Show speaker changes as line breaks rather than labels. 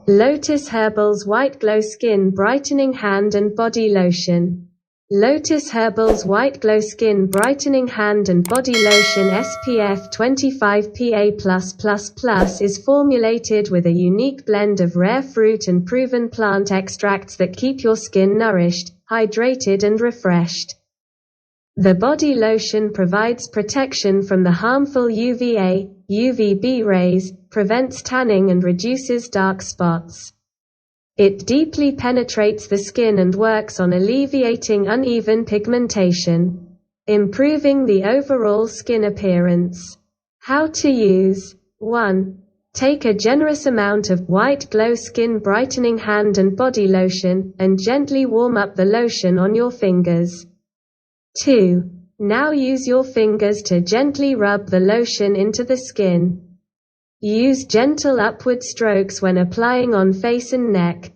Lotus Herbals Wwiteglow Skin Brightening Hand and Body Lotion. Lotus Herbals Wwiteglow Skin Brightening Hand and Body Lotion SPF 25 PA+++ is formulated with a unique blend of rare fruit and proven plant extracts that keep your skin nourished, hydrated and refreshed. The body lotion provides protection from the harmful UVA, UVB rays, prevents tanning and reduces dark spots. It deeply penetrates the skin and works on alleviating uneven pigmentation, improving the overall skin appearance. How to use. 1. Take a generous amount of Wwiteglow Skin Brightening Hand and Body Lotion, and gently warm up the lotion on your fingers. 2. Now use your fingers to gently rub the lotion into the skin. Use gentle upward strokes when applying on face and neck.